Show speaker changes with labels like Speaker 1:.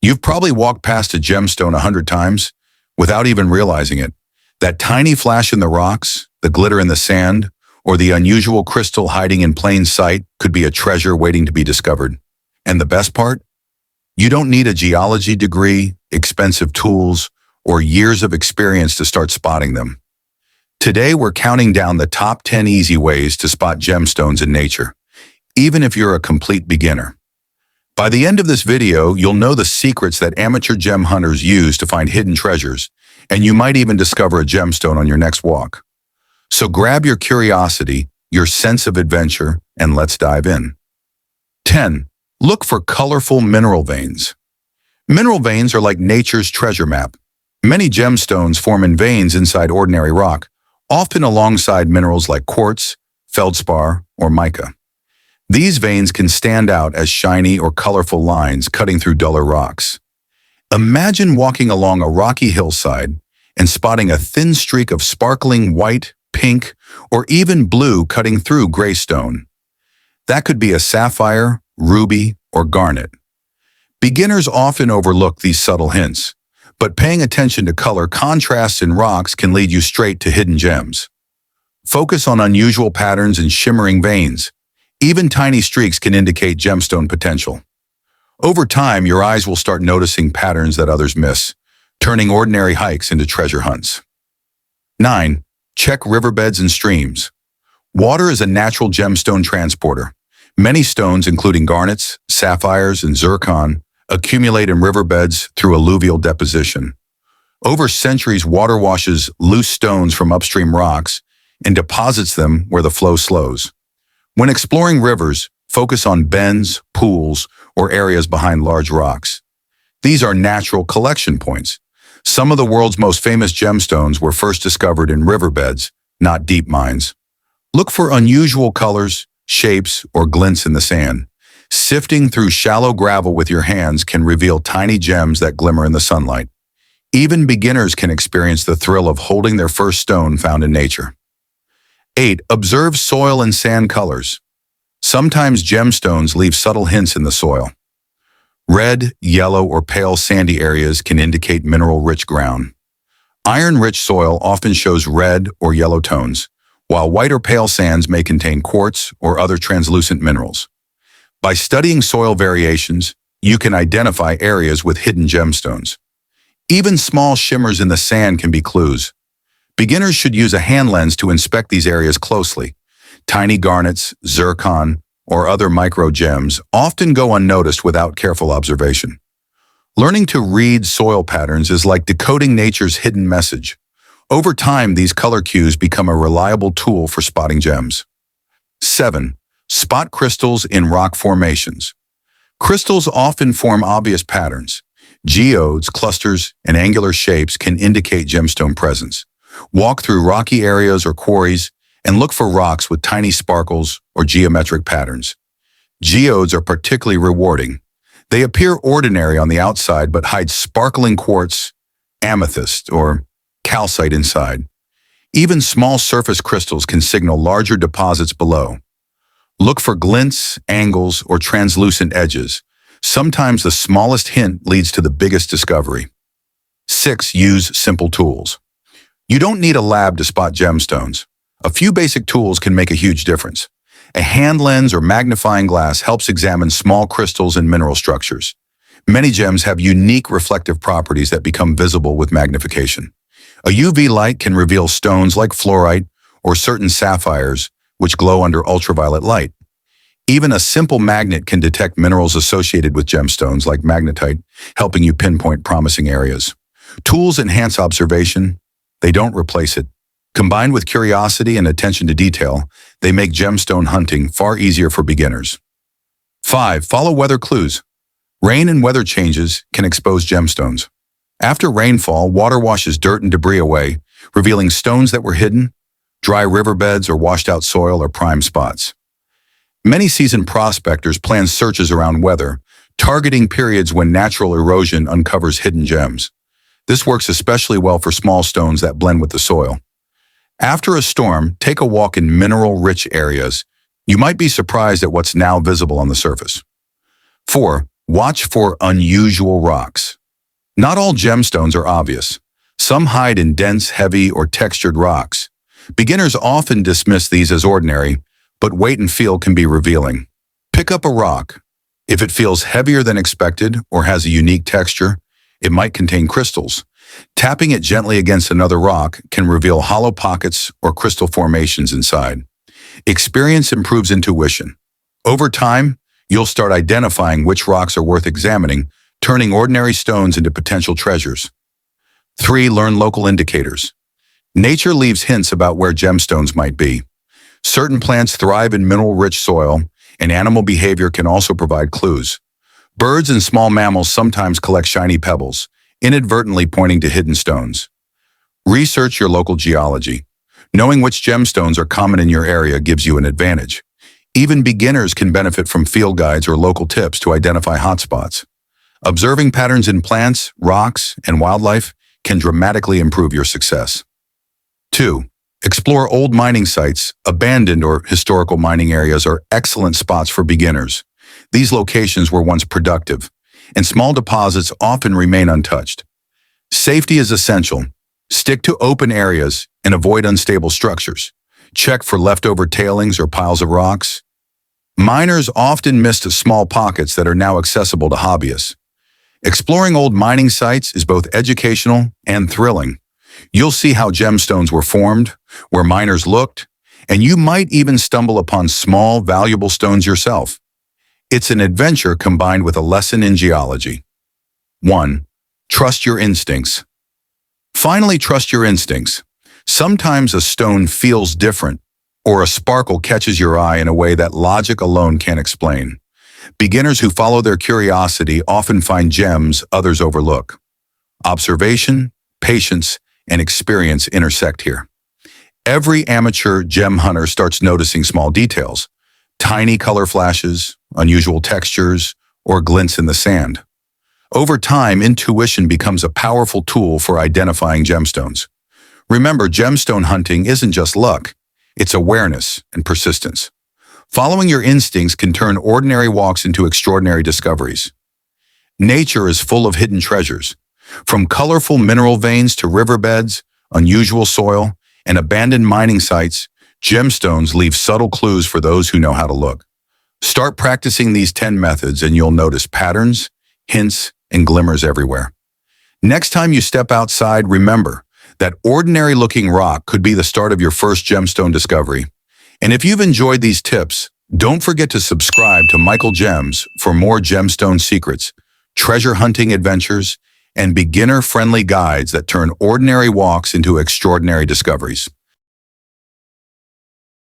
Speaker 1: You've probably walked past a gemstone 100 times without even realizing it. That tiny flash in the rocks, the glitter in the sand, or the unusual crystal hiding in plain sight could be a treasure waiting to be discovered. And the best part? You don't need a geology degree, expensive tools, or years of experience to start spotting them. Today, we're counting down the top 10 easy ways to spot gemstones in nature, even if you're a complete beginner. By the end of this video, you'll know the secrets that amateur gem hunters use to find hidden treasures, and you might even discover a gemstone on your next walk. So grab your curiosity, your sense of adventure, and let's dive in. 10. Look for colorful mineral veins. Mineral veins are like nature's treasure map. Many gemstones form in veins inside ordinary rock, often alongside minerals like quartz, feldspar, or mica. These veins can stand out as shiny or colorful lines cutting through duller rocks. Imagine walking along a rocky hillside and spotting a thin streak of sparkling white, pink, or even blue cutting through gray stone. That could be a sapphire, ruby, or garnet. Beginners often overlook these subtle hints, but paying attention to color contrasts in rocks can lead you straight to hidden gems. Focus on unusual patterns and shimmering veins. Even tiny streaks can indicate gemstone potential. Over time, your eyes will start noticing patterns that others miss, turning ordinary hikes into treasure hunts. 9. Check riverbeds and streams. Water is a natural gemstone transporter. Many stones, including garnets, sapphires, and zircon, accumulate in riverbeds through alluvial deposition. Over centuries, water washes loose stones from upstream rocks and deposits them where the flow slows. When exploring rivers, focus on bends, pools, or areas behind large rocks. These are natural collection points. Some of the world's most famous gemstones were first discovered in riverbeds, not deep mines. Look for unusual colors, shapes, or glints in the sand. Sifting through shallow gravel with your hands can reveal tiny gems that glimmer in the sunlight. Even beginners can experience the thrill of holding their first stone found in nature. 8. Observe soil and sand colors. Sometimes gemstones leave subtle hints in the soil. Red, yellow, or pale sandy areas can indicate mineral-rich ground. Iron-rich soil often shows red or yellow tones, while white or pale sands may contain quartz or other translucent minerals. By studying soil variations, you can identify areas with hidden gemstones. Even small shimmers in the sand can be clues. Beginners should use a hand lens to inspect these areas closely. Tiny garnets, zircon, or other micro-gems often go unnoticed without careful observation. Learning to read soil patterns is like decoding nature's hidden message. Over time, these color cues become a reliable tool for spotting gems. 7. Spot crystals in rock formations. Crystals often form obvious patterns. Geodes, clusters, and angular shapes can indicate gemstone presence. Walk through rocky areas or quarries and look for rocks with tiny sparkles or geometric patterns. Geodes are particularly rewarding. They appear ordinary on the outside but hide sparkling quartz, amethyst, or calcite inside. Even small surface crystals can signal larger deposits below. Look for glints, angles, or translucent edges. Sometimes the smallest hint leads to the biggest discovery. 6. Use simple tools. You don't need a lab to spot gemstones. A few basic tools can make a huge difference. A hand lens or magnifying glass helps examine small crystals and mineral structures. Many gems have unique reflective properties that become visible with magnification. A UV light can reveal stones like fluorite or certain sapphires, which glow under ultraviolet light. Even a simple magnet can detect minerals associated with gemstones like magnetite, helping you pinpoint promising areas. Tools enhance observation. They don't replace it. Combined with curiosity and attention to detail, they make gemstone hunting far easier for beginners. 5. Follow weather clues. Rain and weather changes can expose gemstones. After rainfall, water washes dirt and debris away, revealing stones that were hidden. Dry riverbeds or washed-out soil are prime spots. Many seasoned prospectors plan searches around weather, targeting periods when natural erosion uncovers hidden gems. This works especially well for small stones that blend with the soil. After a storm, take a walk in mineral-rich areas. You might be surprised at what's now visible on the surface. 4. Watch for unusual rocks. Not all gemstones are obvious. Some hide in dense, heavy, or textured rocks. Beginners often dismiss these as ordinary, but wait and feel can be revealing. Pick up a rock. If it feels heavier than expected or has a unique texture, it might contain crystals. Tapping it gently against another rock can reveal hollow pockets or crystal formations inside. Experience improves intuition. Over time, you'll start identifying which rocks are worth examining, turning ordinary stones into potential treasures. 3. Learn local indicators. Nature leaves hints about where gemstones might be. Certain plants thrive in mineral-rich soil, and animal behavior can also provide clues. Birds and small mammals sometimes collect shiny pebbles, inadvertently pointing to hidden stones. Research your local geology. Knowing which gemstones are common in your area gives you an advantage. Even beginners can benefit from field guides or local tips to identify hotspots. Observing patterns in plants, rocks, and wildlife can dramatically improve your success. 2. Explore old mining sites. Abandoned or historical mining areas are excellent spots for beginners. These locations were once productive, and small deposits often remain untouched. Safety is essential. Stick to open areas and avoid unstable structures. Check for leftover tailings or piles of rocks. Miners often missed small pockets that are now accessible to hobbyists. Exploring old mining sites is both educational and thrilling. You'll see how gemstones were formed, where miners looked, and you might even stumble upon small, valuable stones yourself. It's an adventure combined with a lesson in geology. 1. Trust your instincts. Finally, trust your instincts. Sometimes a stone feels different, or a sparkle catches your eye in a way that logic alone can't explain. Beginners who follow their curiosity often find gems others overlook. Observation, patience, and experience intersect here. Every amateur gem hunter starts noticing small details, tiny color flashes, unusual textures, or glints in the sand. Over time, intuition becomes a powerful tool for identifying gemstones. Remember, gemstone hunting isn't just luck, it's awareness and persistence. Following your instincts can turn ordinary walks into extraordinary discoveries. Nature is full of hidden treasures. From colorful mineral veins to riverbeds, unusual soil, and abandoned mining sites, gemstones leave subtle clues for those who know how to look. Start practicing these 10 methods and you'll notice patterns, hints, and glimmers everywhere. Next time you step outside, remember that ordinary-looking rock could be the start of your first gemstone discovery. And if you've enjoyed these tips, don't forget to subscribe to Michael Gems for more gemstone secrets, treasure hunting adventures, and beginner-friendly guides that turn ordinary walks into extraordinary discoveries.